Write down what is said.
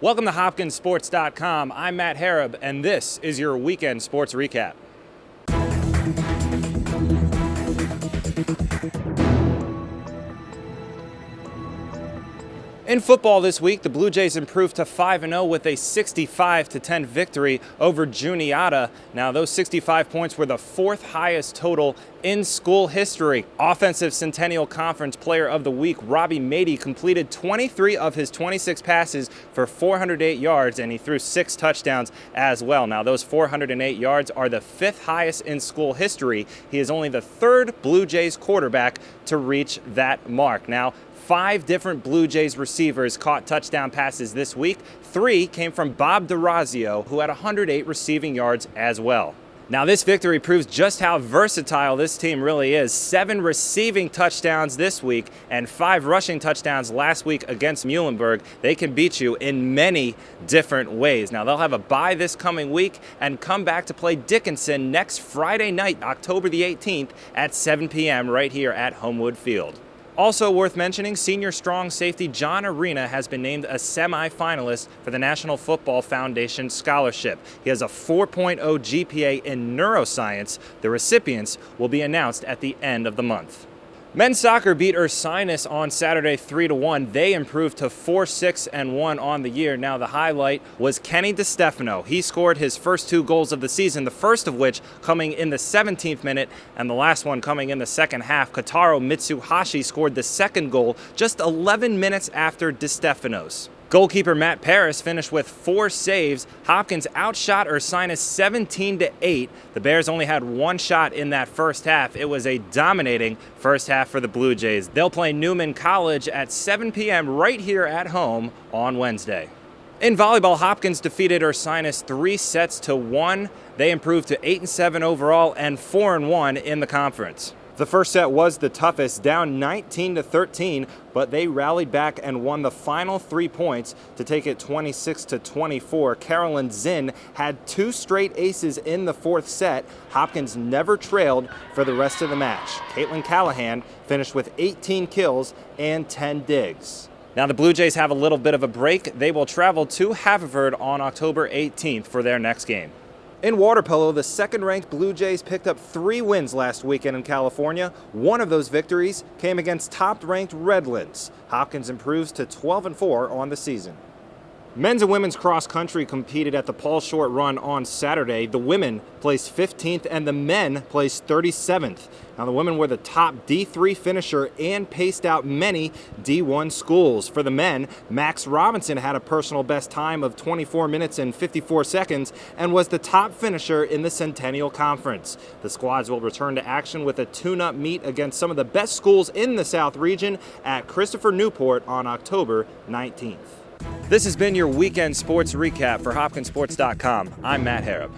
Welcome to HopkinsSports.com. I'm Matt Harab, and this is your weekend sports recap. In football this week, the Blue Jays improved to 5-0 with a 65-10 victory over Juniata. Now, those 65 points were the fourth highest total in school history. Offensive Centennial Conference Player of the Week, Robbie Mady, completed 23 of his 26 passes for 408 yards, and he threw 6 touchdowns as well. Now, those 408 yards are the fifth highest in school history. He is only the third Blue Jays quarterback to reach that mark. Now, 5 different Blue Jays receivers caught touchdown passes this week. 3 came from Bob DeRazio, who had 108 receiving yards as well. Now, this victory proves just how versatile this team really is. 7 receiving touchdowns this week and 5 rushing touchdowns last week against Muhlenberg. They can beat you in many different ways. Now, they'll have a bye this coming week and come back to play Dickinson next Friday night, October the 18th at 7 p.m. right here at Homewood Field. Also worth mentioning, senior strong safety John Arena has been named a semifinalist for the National Football Foundation Scholarship. He has a 4.0 GPA in neuroscience. The recipients will be announced at the end of the month. Men's soccer beat Ursinus on Saturday 3-1. They improved to 4-6-1 on the year. Now, the highlight was Kenny DeStefano. He scored his first 2 goals of the season, the first of which coming in the 17th minute and the last one coming in the second half. Kotaro Mitsuhashi scored the second goal just 11 minutes after DeStefano's. Goalkeeper Matt Paris finished with 4 saves. Hopkins outshot Ursinus 17-8. The Bears only had 1 shot in that first half. It was a dominating first half for the Blue Jays. They'll play Newman College at 7 p.m. right here at home on Wednesday. In volleyball, Hopkins defeated Ursinus 3-1. They improved to 8-7 overall and 4-1 in the conference. The first set was the toughest, down 19-13, but they rallied back and won the final 3 points to take it 26-24. Carolyn Zinn had 2 straight aces in the 4th set. Hopkins never trailed for the rest of the match. Caitlin Callahan finished with 18 kills and 10 digs. Now, the Blue Jays have a little bit of a break. They will travel to Haverford on October 18th for their next game. In water polo, the second-ranked Blue Jays picked up 3 wins last weekend in California. One of those victories came against top-ranked Redlands. Hopkins improves to 12-4 on the season. Men's and women's cross-country competed at the Paul Short Run on Saturday. The women placed 15th and the men placed 37th. Now, the women were the top D3 finisher and paced out many D1 schools. For the men, Max Robinson had a personal best time of 24 minutes and 54 seconds and was the top finisher in the Centennial Conference. The squads will return to action with a tune-up meet against some of the best schools in the South region at Christopher Newport on October 19th. This has been your weekend sports recap for HopkinsSports.com. I'm Matt Harab.